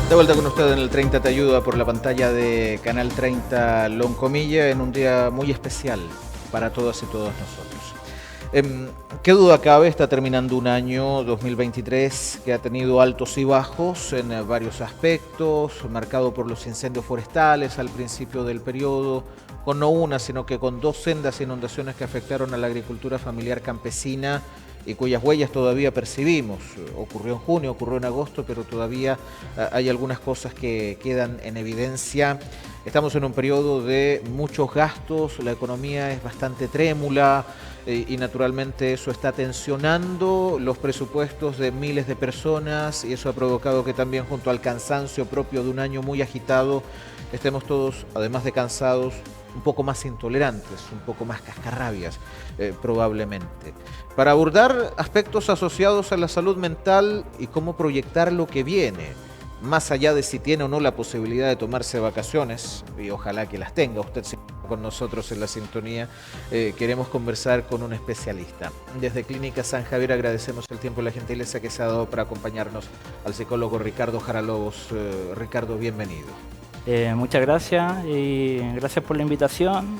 De vuelta con usted en el 30 Te Ayuda por la pantalla de Canal 30 Loncomilla en un día muy especial para todas y todos nosotros. Qué duda cabe, está terminando un año 2023 que ha tenido altos y bajos en varios aspectos, marcado por los incendios forestales al principio del periodo, con no una, sino que con dos sendas inundaciones que afectaron a la agricultura familiar campesina y cuyas huellas todavía percibimos. Ocurrió en junio, ocurrió en agosto, pero todavía hay algunas cosas que quedan en evidencia. Estamos en un periodo de muchos gastos, la economía es bastante trémula y naturalmente eso está tensionando los presupuestos de miles de personas y eso ha provocado que también junto al cansancio propio de un año muy agitado, estemos todos, además de cansados, un poco más intolerantes, un poco más cascarrabias, probablemente. Para abordar aspectos asociados a la salud mental y cómo proyectar lo que viene, más allá de si tiene o no la posibilidad de tomarse vacaciones, y ojalá que las tenga, usted con nosotros en la sintonía, queremos conversar con un especialista. Desde Clínica San Javier agradecemos el tiempo y la gentileza que se ha dado para acompañarnos al psicólogo Ricardo Jara Lobos. Ricardo, bienvenido. Muchas gracias y gracias por la invitación.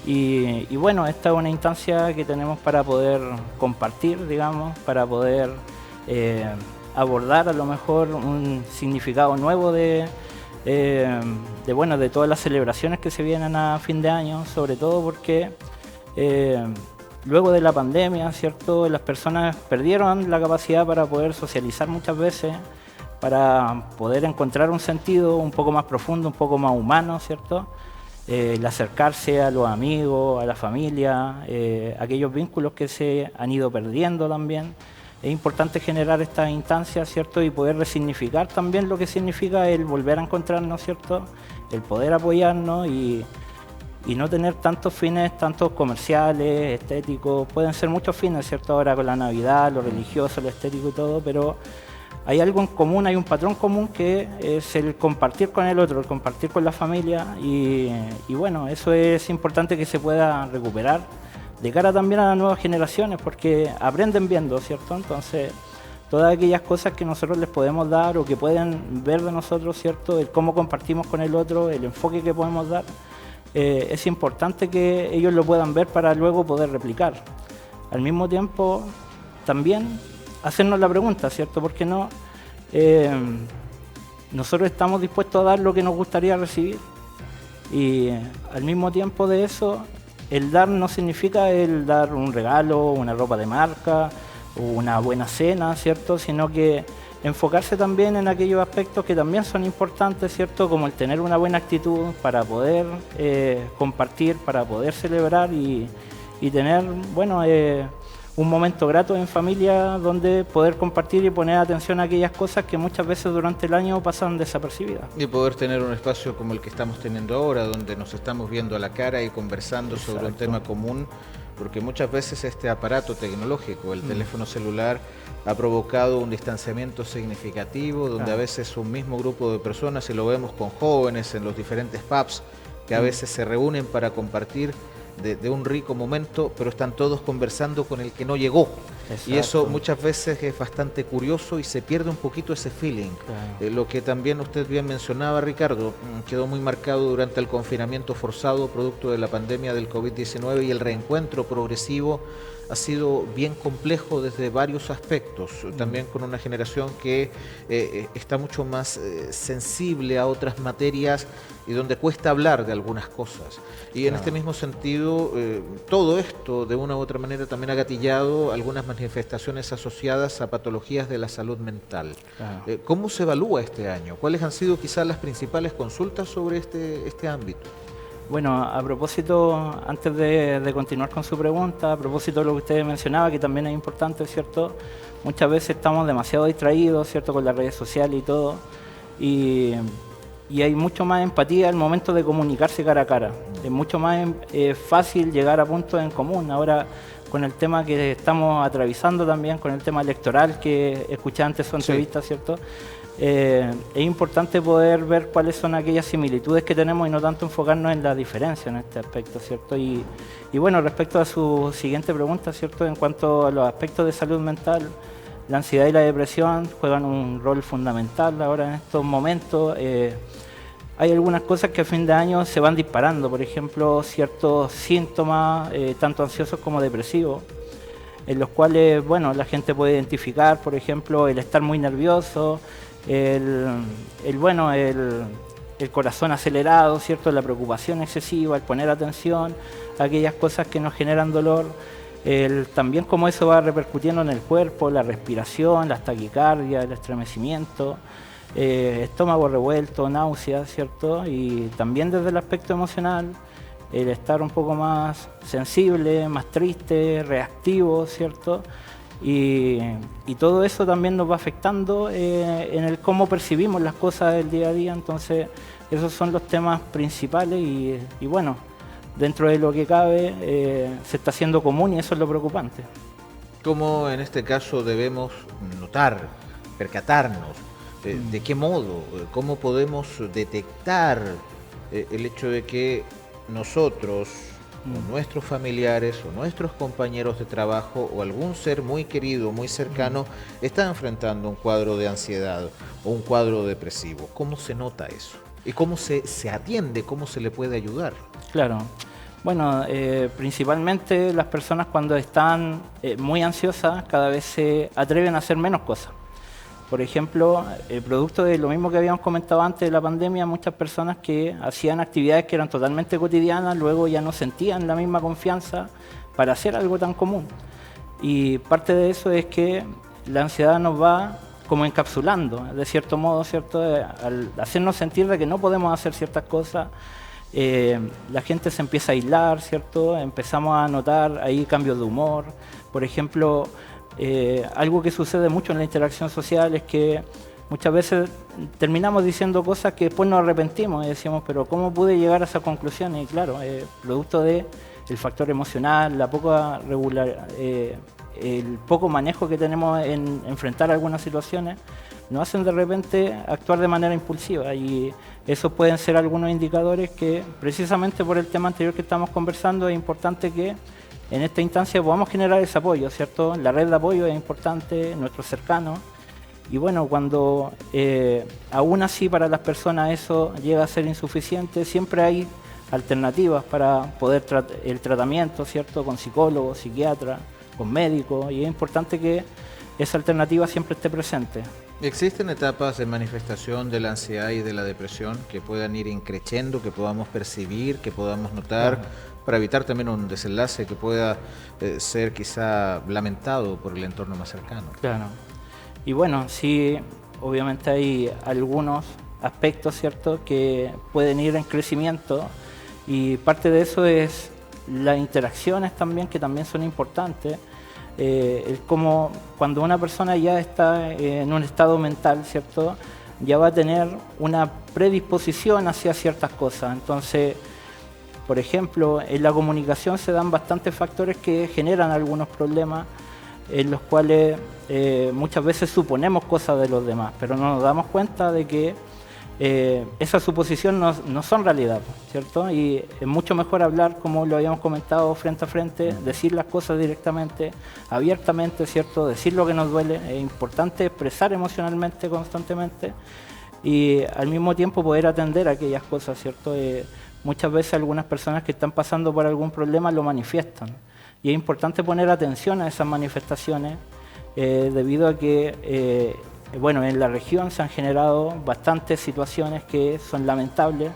Y bueno, esta es una instancia que tenemos para poder compartir, digamos, para poder abordar a lo mejor un significado nuevo de todas las celebraciones que se vienen a fin de año, sobre todo porque luego de la pandemia, ¿cierto? Las personas perdieron la capacidad para poder socializar muchas veces, para poder encontrar un sentido un poco más profundo, un poco más humano, ¿cierto? El acercarse a los amigos, a la familia, aquellos vínculos que se han ido perdiendo también. Es importante generar estas instancias, ¿cierto? Y poder resignificar también lo que significa el volver a encontrarnos, ¿cierto? El poder apoyarnos y no tener tantos fines, tantos comerciales, estéticos. Pueden ser muchos fines, ¿cierto? Ahora con la Navidad, lo religioso, lo estético y todo, pero hay algo en común, hay un patrón común que es el compartir con el otro, el compartir con la familia y bueno, eso es importante que se pueda recuperar de cara también a las nuevas generaciones porque aprenden viendo, ¿cierto? Entonces, todas aquellas cosas que nosotros les podemos dar o que pueden ver de nosotros, ¿cierto? El cómo compartimos con el otro, el enfoque que podemos dar, es importante que ellos lo puedan ver para luego poder replicar. Al mismo tiempo, también hacernos la pregunta, ¿cierto? ¿Por qué no? Nosotros estamos dispuestos a dar lo que nos gustaría recibir y al mismo tiempo de eso, el dar no significa el dar un regalo, una ropa de marca, una buena cena, ¿cierto? Sino que enfocarse también en aquellos aspectos que también son importantes, ¿cierto? Como el tener una buena actitud para poder compartir, para poder celebrar y tener, bueno, un momento grato en familia donde poder compartir y poner atención a aquellas cosas que muchas veces durante el año pasan desapercibidas. Y poder tener un espacio como el que estamos teniendo ahora, donde nos estamos viendo a la cara y conversando sobre un tema común, porque muchas veces este aparato tecnológico, el teléfono celular, ha provocado un distanciamiento significativo, donde a veces un mismo grupo de personas, y lo vemos con jóvenes en los diferentes pubs, que a veces se reúnen para compartir de un rico momento, pero están todos conversando con el que no llegó. Exacto. Y eso muchas veces es bastante curioso y se pierde un poquito ese feeling. Claro. Lo que también usted bien mencionaba, Ricardo, quedó muy marcado durante el confinamiento forzado producto de la pandemia del COVID-19 y el reencuentro progresivo ha sido bien complejo desde varios aspectos, también con una generación que está mucho más sensible a otras materias y donde cuesta hablar de algunas cosas. Y en este mismo sentido, todo esto de una u otra manera también ha gatillado algunas manifestaciones asociadas a patologías de la salud mental. ¿Cómo se evalúa este año? ¿Cuáles han sido quizás las principales consultas sobre este ámbito? Bueno, a propósito, antes de continuar con su pregunta, a propósito de lo que usted mencionaba, que también es importante, ¿cierto? Muchas veces estamos demasiado distraídos, ¿cierto? Con las redes sociales y todo, y hay mucho más empatía al momento de comunicarse cara a cara. Es mucho más fácil llegar a puntos en común. Ahora, con el tema que estamos atravesando también, con el tema electoral, que escuché antes su entrevista, ¿cierto? Es importante poder ver cuáles son aquellas similitudes que tenemos y no tanto enfocarnos en la diferencia en este aspecto, ¿cierto? Y bueno, respecto a su siguiente pregunta, ¿cierto? En cuanto a los aspectos de salud mental, la ansiedad y la depresión juegan un rol fundamental ahora en estos momentos. Hay algunas cosas que a fin de año se van disparando, por ejemplo, ciertos síntomas, tanto ansiosos como depresivos, en los cuales, bueno, la gente puede identificar, por ejemplo, el estar muy nervioso, el corazón acelerado, ¿cierto? La preocupación excesiva, el poner atención a aquellas cosas que nos generan dolor, también cómo eso va repercutiendo en el cuerpo, la respiración, las taquicardias, el estremecimiento, estómago revuelto, náuseas, ¿cierto? Y también desde el aspecto emocional, el estar un poco más sensible, más triste, reactivo, ¿cierto? Y todo eso también nos va afectando en el cómo percibimos las cosas del día a día. Entonces, esos son los temas principales y bueno, dentro de lo que cabe, se está haciendo común y eso es lo preocupante. ¿Cómo en este caso debemos notar, percatarnos? ¿De qué modo? ¿Cómo podemos detectar el hecho de que nosotros, o nuestros familiares, o nuestros compañeros de trabajo, o algún ser muy querido, muy cercano, está enfrentando un cuadro de ansiedad o un cuadro depresivo? ¿Cómo se nota eso? ¿Y cómo se atiende? ¿Cómo se le puede ayudar? Claro. Bueno, principalmente las personas cuando están muy ansiosas cada vez se atreven a hacer menos cosas. Por ejemplo, producto de lo mismo que habíamos comentado antes de la pandemia, muchas personas que hacían actividades que eran totalmente cotidianas, luego ya no sentían la misma confianza para hacer algo tan común. Y parte de eso es que la ansiedad nos va como encapsulando, de cierto modo, ¿cierto? Al hacernos sentir de que no podemos hacer ciertas cosas, la gente se empieza a aislar, ¿cierto? Empezamos a notar ahí cambios de humor. Por ejemplo, algo que sucede mucho en la interacción social es que muchas veces terminamos diciendo cosas que después nos arrepentimos y decimos, pero ¿cómo pude llegar a esa conclusión? Y claro, producto del factor emocional, la poca el poco manejo que tenemos en enfrentar algunas situaciones, nos hacen de repente actuar de manera impulsiva y esos pueden ser algunos indicadores que precisamente por el tema anterior que estamos conversando es importante que en esta instancia podamos generar ese apoyo, ¿cierto? La red de apoyo es importante, nuestros cercanos. Y bueno, cuando aún así para las personas eso llega a ser insuficiente, siempre hay alternativas para poder el tratamiento, ¿cierto? Con psicólogos, psiquiatras, con médicos, y es importante que esa alternativa siempre esté presente. ¿Existen etapas de manifestación de la ansiedad y de la depresión que puedan ir increciendo, que podamos percibir, que podamos notar, para evitar también un desenlace que pueda ser quizá lamentado por el entorno más cercano? Claro. Y bueno, sí, obviamente hay algunos aspectos, ¿cierto?, que pueden ir en crecimiento y parte de eso es las interacciones también, que también son importantes. Es como cuando una persona ya está en un estado mental, ¿cierto?, ya va a tener una predisposición hacia ciertas cosas. Entonces, por ejemplo, en la comunicación se dan bastantes factores que generan algunos problemas en los cuales muchas veces suponemos cosas de los demás, pero no nos damos cuenta de que esas suposiciones no son realidad, ¿cierto? Y es mucho mejor hablar, como lo habíamos comentado, frente a frente, decir las cosas directamente, abiertamente, ¿cierto? Decir lo que nos duele. Es importante expresar emocionalmente constantemente y al mismo tiempo poder atender aquellas cosas, ¿cierto? Muchas veces algunas personas que están pasando por algún problema lo manifiestan y es importante poner atención a esas manifestaciones debido a que bueno, en la región se han generado bastantes situaciones que son lamentables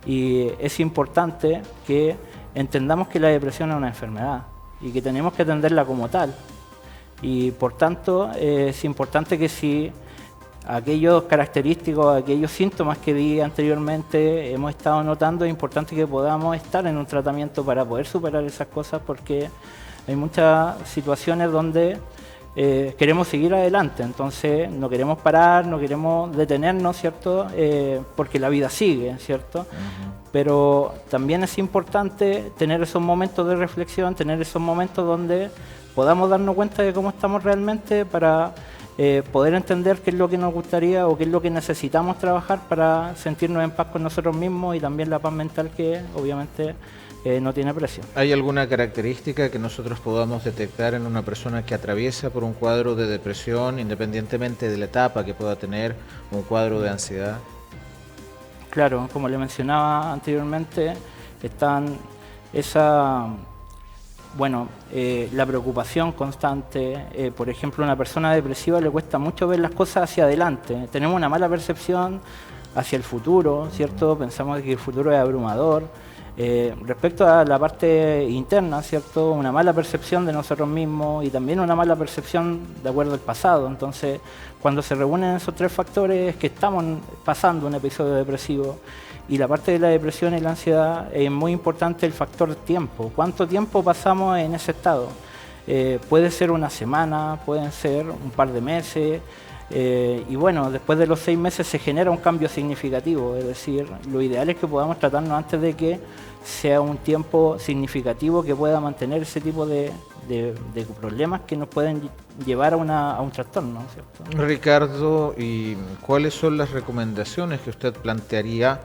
y es importante que entendamos que la depresión es una enfermedad y que tenemos que atenderla como tal. Y por tanto es importante que si aquellos característicos, aquellos síntomas que vi anteriormente hemos estado notando, es importante que podamos estar en un tratamiento para poder superar esas cosas, porque hay muchas situaciones donde queremos seguir adelante, entonces no queremos parar, no queremos detenernos, ¿cierto? Porque la vida sigue, ¿cierto? Pero también es importante tener esos momentos de reflexión, tener esos momentos donde podamos darnos cuenta de cómo estamos realmente para poder entender qué es lo que nos gustaría o qué es lo que necesitamos trabajar para sentirnos en paz con nosotros mismos y también la paz mental que obviamente no tiene precio. ¿Hay alguna característica que nosotros podamos detectar en una persona que atraviesa por un cuadro de depresión, independientemente de la etapa que pueda tener, un cuadro de ansiedad? Claro, como le mencionaba anteriormente, están esa, la preocupación constante. Por ejemplo, a una persona depresiva le cuesta mucho ver las cosas hacia adelante. Tenemos una mala percepción hacia el futuro, ¿cierto? Pensamos que el futuro es abrumador. Respecto a la parte interna, ¿cierto? Una mala percepción de nosotros mismos y también una mala percepción de acuerdo al pasado. Entonces, cuando se reúnen esos tres factores es que estamos pasando un episodio depresivo. Y la parte de la depresión y la ansiedad es muy importante el factor tiempo. ¿Cuánto tiempo pasamos en ese estado? Puede ser una semana, pueden ser un par de meses. Y bueno, después de los 6 meses se genera un cambio significativo, es decir, lo ideal es que podamos tratarnos antes de que sea un tiempo significativo que pueda mantener ese tipo de problemas que nos pueden llevar a un trastorno, ¿cierto? Ricardo, ¿y cuáles son las recomendaciones que usted plantearía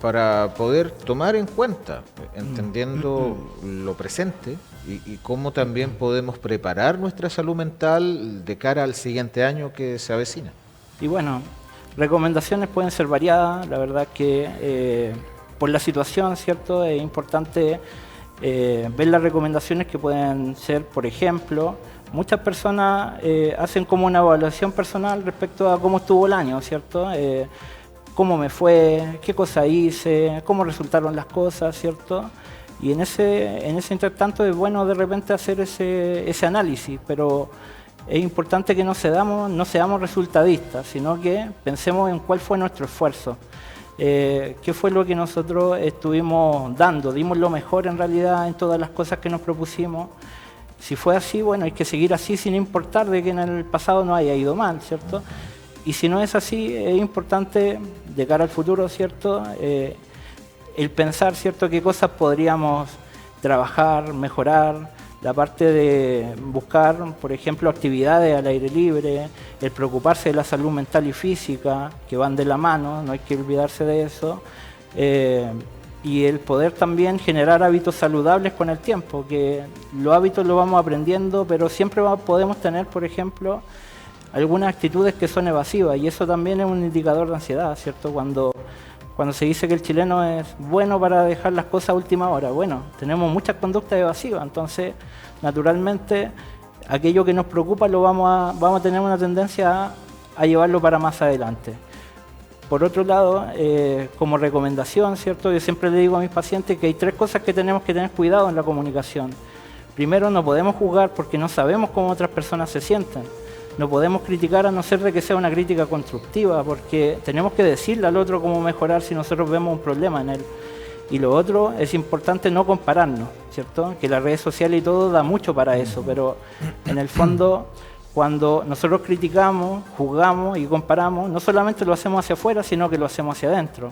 para poder tomar en cuenta, entendiendo lo presente y cómo también podemos preparar nuestra salud mental de cara al siguiente año que se avecina? Y bueno, recomendaciones pueden ser variadas, la verdad que por la situación, ¿cierto? Es importante ver las recomendaciones que pueden ser, por ejemplo, muchas personas hacen como una evaluación personal respecto a cómo estuvo el año, ¿cierto? Cómo me fue, qué cosa hice, cómo resultaron las cosas, ¿cierto? Y en ese intertanto es bueno de repente hacer ese análisis, pero es importante que no seamos resultadistas, sino que pensemos en cuál fue nuestro esfuerzo, qué fue lo que nosotros estuvimos dando, dimos lo mejor en realidad en todas las cosas que nos propusimos. Si fue así, bueno, hay que seguir así sin importar de que en el pasado no haya ido mal, ¿cierto? Y si no es así, es importante de cara al futuro, ¿cierto? El pensar, ¿cierto?, qué cosas podríamos trabajar, mejorar, la parte de buscar, por ejemplo, actividades al aire libre, el preocuparse de la salud mental y física, que van de la mano, no hay que olvidarse de eso, y el poder también generar hábitos saludables con el tiempo, que los hábitos los vamos aprendiendo, pero siempre podemos tener, por ejemplo, algunas actitudes que son evasivas, y eso también es un indicador de ansiedad, ¿cierto? Cuando se dice que el chileno es bueno para dejar las cosas a última hora, bueno, tenemos muchas conductas evasivas, entonces, naturalmente, aquello que nos preocupa lo vamos a tener una tendencia a llevarlo para más adelante. Por otro lado, como recomendación, ¿cierto? Yo siempre le digo a mis pacientes que hay 3 cosas que tenemos que tener cuidado en la comunicación. Primero, no podemos juzgar porque no sabemos cómo otras personas se sienten. No podemos criticar a no ser de que sea una crítica constructiva, porque tenemos que decirle al otro cómo mejorar si nosotros vemos un problema en él. Y lo otro, es importante no compararnos, ¿cierto? Que las redes sociales y todo da mucho para eso, pero en el fondo, cuando nosotros criticamos, juzgamos y comparamos, no solamente lo hacemos hacia afuera, sino que lo hacemos hacia adentro.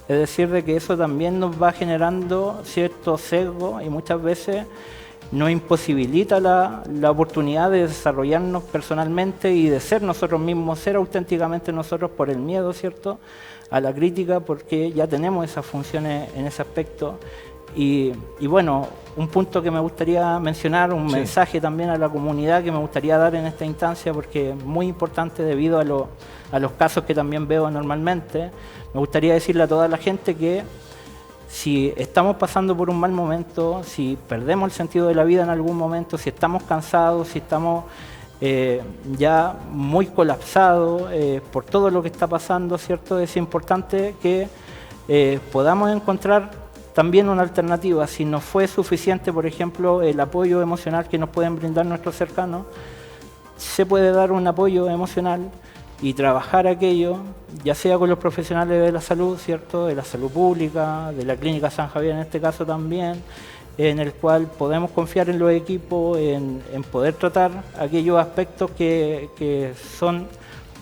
Es decir, de que eso también nos va generando cierto sesgo y muchas veces nos imposibilita la oportunidad de desarrollarnos personalmente y de ser nosotros mismos, ser auténticamente nosotros por el miedo, ¿cierto?, a la crítica, porque ya tenemos esas funciones en ese aspecto. Y bueno, un punto que me gustaría mencionar, un mensaje también a la comunidad que me gustaría dar en esta instancia, porque es muy importante debido a los casos que también veo normalmente. Me gustaría decirle a toda la gente que si estamos pasando por un mal momento, si perdemos el sentido de la vida en algún momento, si estamos cansados, si estamos ya muy colapsados por todo lo que está pasando, ¿cierto? Es importante que podamos encontrar también una alternativa. Si no fue suficiente, por ejemplo, el apoyo emocional que nos pueden brindar nuestros cercanos, se puede dar un apoyo emocional y trabajar aquello, ya sea con los profesionales de la salud, ¿cierto?, de la salud pública, de la Clínica San Javier en este caso también, en el cual podemos confiar en los equipos, en poder tratar aquellos aspectos que son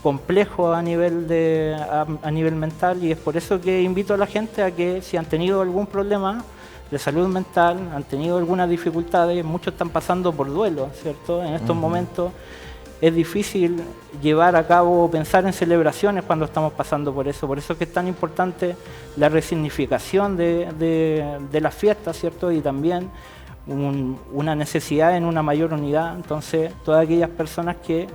complejos a nivel mental, y es por eso que invito a la gente a que si han tenido algún problema de salud mental, han tenido algunas dificultades, muchos están pasando por duelo, ¿cierto?, en estos momentos. es difícil llevar a cabo o pensar en celebraciones cuando estamos pasando por eso. Por eso es que es tan importante la resignificación de las fiestas, ¿cierto? Y también una necesidad en una mayor unidad. Entonces, todas aquellas personas que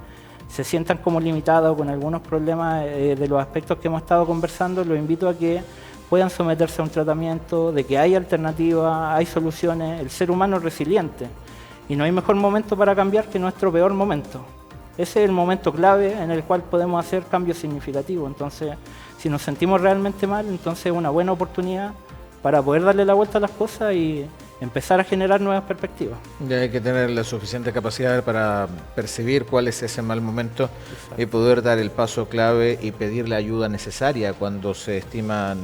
se sientan como limitadas o con algunos problemas de los aspectos que hemos estado conversando, los invito a que puedan someterse a un tratamiento, de que hay alternativas, hay soluciones. El ser humano es resiliente y no hay mejor momento para cambiar que nuestro peor momento. Ese es el momento clave en el cual podemos hacer cambios significativos. Entonces, si nos sentimos realmente mal, entonces es una buena oportunidad para poder darle la vuelta a las cosas y empezar a generar nuevas perspectivas. Ya hay que tener la suficiente capacidad para percibir cuál es ese mal momento. Exacto. Y poder dar el paso clave y pedir la ayuda necesaria cuando se estima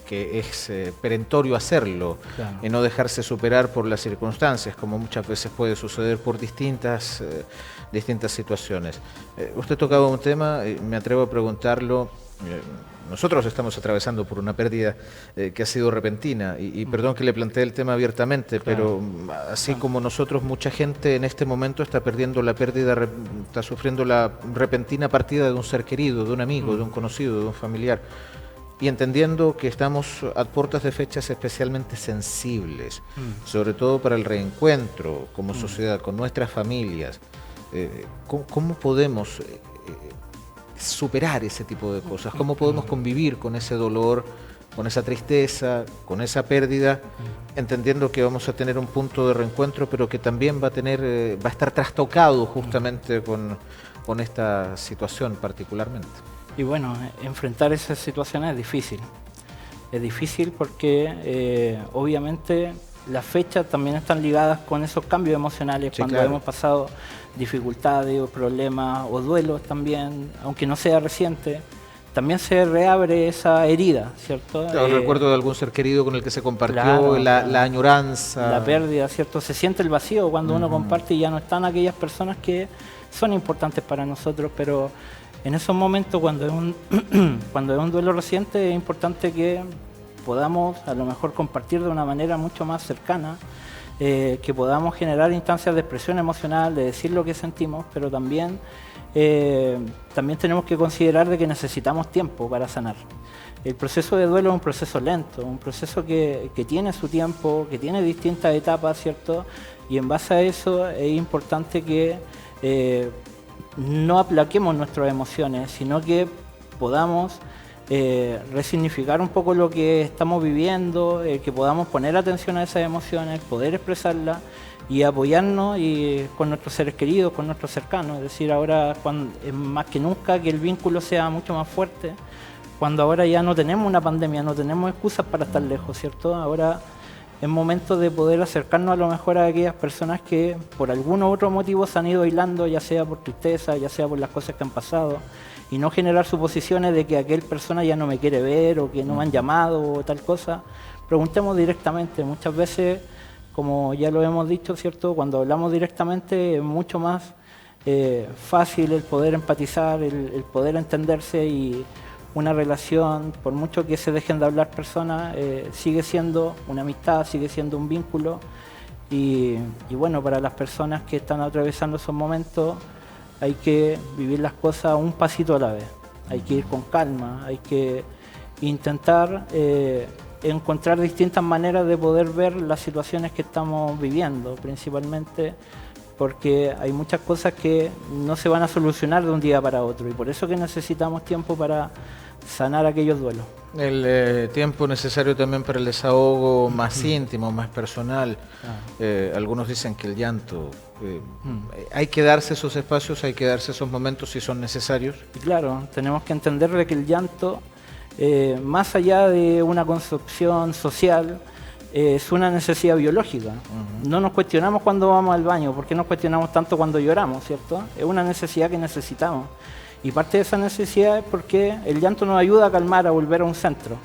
que es perentorio hacerlo. Claro. Y no dejarse superar por las circunstancias, como muchas veces puede suceder por distintas situaciones. Usted tocaba un tema, me atrevo a preguntarlo. Nosotros estamos atravesando por una pérdida que ha sido repentina y perdón que le planteé el tema abiertamente, claro, pero así como nosotros, mucha gente en este momento está perdiendo la pérdida, está sufriendo la repentina partida de un ser querido, de un amigo, de un conocido, de un familiar, y entendiendo que estamos a puertas de fechas especialmente sensibles, sobre todo para el reencuentro como sociedad, con nuestras familias. ¿Cómo podemos superar ese tipo de cosas? ¿Cómo podemos convivir con ese dolor, con esa tristeza, con esa pérdida, entendiendo que vamos a tener un punto de reencuentro, pero que también va a estar trastocado justamente con esta situación particularmente? Y bueno, enfrentar esas situaciones es difícil. Es difícil porque obviamente las fechas también están ligadas con esos cambios emocionales, sí, cuando claro, hemos pasado dificultades o problemas o duelos también, aunque no sea reciente, también se reabre esa herida, ¿cierto? Claro, recuerdo de algún ser querido con el que se compartió, claro, la añoranza. La pérdida, ¿cierto? Se siente el vacío cuando uno comparte y ya no están aquellas personas que son importantes para nosotros, pero en esos momentos cuando es un duelo reciente es importante que podamos a lo mejor compartir de una manera mucho más cercana, que podamos generar instancias de expresión emocional, de decir lo que sentimos, pero también tenemos que considerar de que necesitamos tiempo para sanar. El proceso de duelo es un proceso lento, un proceso que tiene su tiempo, que tiene distintas etapas, ¿cierto? Y en base a eso es importante que no aplaquemos nuestras emociones, sino que podamos resignificar un poco lo que estamos viviendo, que podamos poner atención a esas emociones, poder expresarlas y apoyarnos con nuestros seres queridos, con nuestros cercanos. Es decir, ahora es más que nunca que el vínculo sea mucho más fuerte, cuando ahora ya no tenemos una pandemia, no tenemos excusas para estar lejos, ¿cierto? Ahora es momento de poder acercarnos a lo mejor a aquellas personas que por algún otro motivo se han ido aislando, ya sea por tristeza, ya sea por las cosas que han pasado, y no generar suposiciones de que aquel persona ya no me quiere ver o que no me han llamado o tal cosa. Preguntemos directamente. Muchas veces, como ya lo hemos dicho, ¿cierto? Cuando hablamos directamente es mucho más fácil el poder empatizar, el poder entenderse, y una relación, por mucho que se dejen de hablar personas, sigue siendo una amistad, sigue siendo un vínculo. Y bueno, para las personas que están atravesando esos momentos, hay que vivir las cosas un pasito a la vez. Hay que ir con calma, hay que intentar encontrar distintas maneras de poder ver las situaciones que estamos viviendo, principalmente porque hay muchas cosas que no se van a solucionar de un día para otro, y por eso que necesitamos tiempo para sanar aquellos duelos. El tiempo necesario también para el desahogo más íntimo, más personal. Algunos dicen que el llanto, hay que darse esos espacios, hay que darse esos momentos si son necesarios. Y claro, tenemos que entender de que el llanto, más allá de una construcción social, es una necesidad biológica. No nos cuestionamos cuando vamos al baño, ¿por qué nos cuestionamos tanto cuando lloramos, cierto? Es una necesidad que necesitamos. Y parte de esa necesidad es porque el llanto nos ayuda a calmar, a volver a un centro.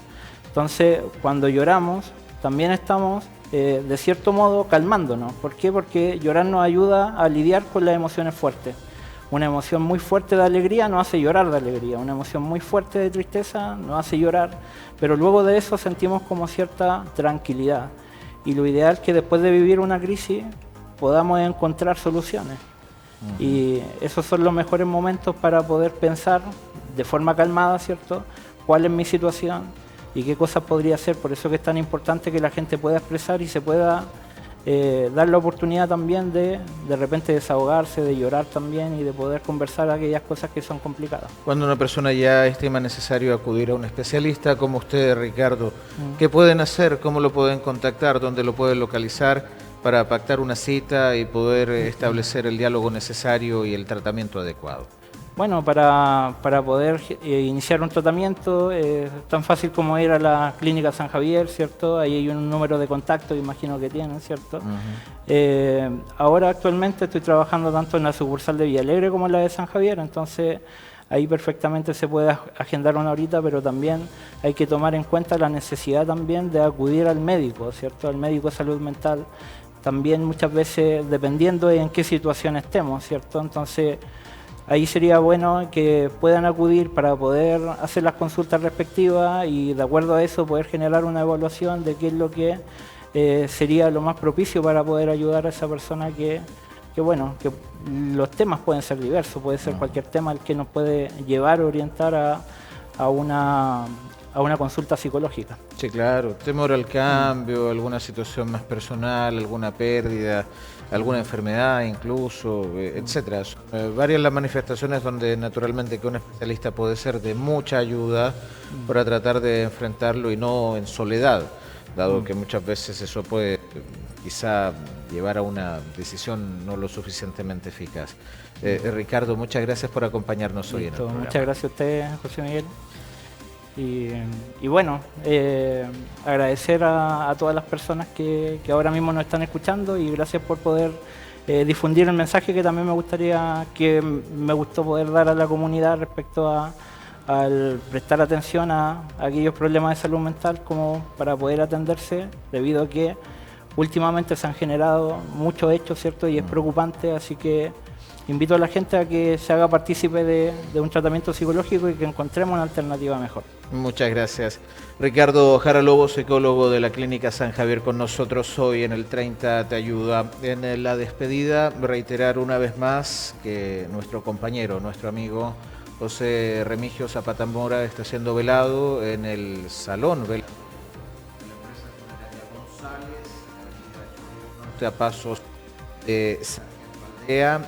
Entonces, cuando lloramos, también estamos, de cierto modo, calmándonos. ¿Por qué? Porque llorar nos ayuda a lidiar con las emociones fuertes. Una emoción muy fuerte de alegría nos hace llorar de alegría. Una emoción muy fuerte de tristeza nos hace llorar. Pero luego de eso sentimos como cierta tranquilidad. Y lo ideal es que después de vivir una crisis podamos encontrar soluciones. Y esos son los mejores momentos para poder pensar de forma calmada, ¿cierto?, cuál es mi situación y qué cosas podría hacer. Por eso que es tan importante que la gente pueda expresar y se pueda dar la oportunidad también de repente desahogarse, de llorar también y de poder conversar aquellas cosas que son complicadas. Cuando una persona ya estima necesario acudir a un especialista como usted, Ricardo, ¿qué pueden hacer? ¿Cómo lo pueden contactar? ¿Dónde lo pueden localizar para pactar una cita y poder establecer el diálogo necesario y el tratamiento adecuado? Bueno, para poder iniciar un tratamiento es tan fácil como ir a la Clínica San Javier, ¿cierto? Ahí hay un número de contacto, imagino que tienen, ¿cierto? Ahora actualmente estoy trabajando tanto en la sucursal de Villalegre como en la de San Javier, entonces ahí perfectamente se puede agendar una horita, pero también hay que tomar en cuenta la necesidad también de acudir al médico, ¿cierto? Al médico de salud mental, también muchas veces dependiendo de en qué situación estemos, ¿cierto? Entonces ahí sería bueno que puedan acudir para poder hacer las consultas respectivas y de acuerdo a eso poder generar una evaluación de qué es lo que sería lo más propicio para poder ayudar a esa persona que los temas pueden ser diversos, puede ser cualquier tema el que nos puede llevar o orientar a una consulta psicológica. Sí, claro, temor al cambio, alguna situación más personal, alguna pérdida, alguna enfermedad incluso, etcétera. Son varias las manifestaciones donde naturalmente que un especialista puede ser de mucha ayuda para tratar de enfrentarlo y no en soledad, dado que muchas veces eso puede quizá llevar a una decisión no lo suficientemente eficaz. Ricardo, muchas gracias por acompañarnos hoy en el programa. Muchas gracias a usted, José Miguel. Y bueno, agradecer a todas las personas que ahora mismo nos están escuchando y gracias por poder difundir el mensaje que también me gustó poder dar a la comunidad respecto al prestar atención a aquellos problemas de salud mental como para poder atenderse, debido a que últimamente se han generado muchos hechos, ¿cierto? Y es preocupante, así que invito a la gente a que se haga partícipe de un tratamiento psicológico y que encontremos una alternativa mejor. Muchas gracias. Ricardo Jara Lobo, psicólogo de la Clínica San Javier, con nosotros hoy en el 30 Te Ayuda. En la despedida, reiterar una vez más que nuestro compañero, nuestro amigo José Remigio Zapata Mora está siendo velado en el salón de la empresa funeraria González, a pasos de San Aldea.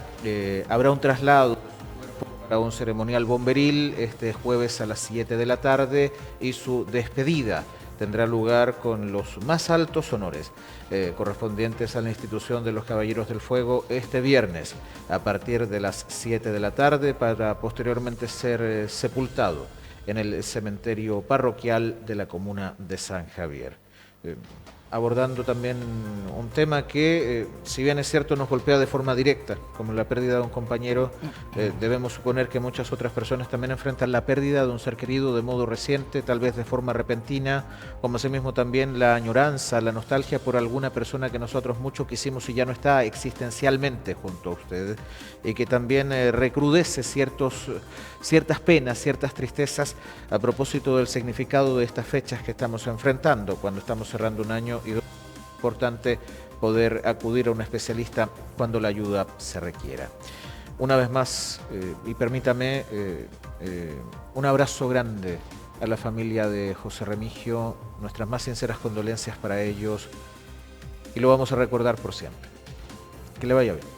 Habrá un traslado para un ceremonial bomberil este jueves a las 7 de la tarde y su despedida tendrá lugar con los más altos honores correspondientes a la institución de los Caballeros del Fuego este viernes a partir de las 7 de la tarde para posteriormente ser sepultado en el cementerio parroquial de la comuna de San Javier. Abordando también un tema que, si bien es cierto, nos golpea de forma directa, como la pérdida de un compañero, debemos suponer que muchas otras personas también enfrentan la pérdida de un ser querido de modo reciente, tal vez de forma repentina, como asimismo también la añoranza, la nostalgia por alguna persona que nosotros mucho quisimos y ya no está existencialmente junto a usted, y que también recrudece ciertas penas, ciertas tristezas a propósito del significado de estas fechas que estamos enfrentando, cuando estamos cerrando un año y es importante poder acudir a un especialista cuando la ayuda se requiera. Una vez más, y permítame, un abrazo grande a la familia de José Remigio, nuestras más sinceras condolencias para ellos y lo vamos a recordar por siempre. Que le vaya bien.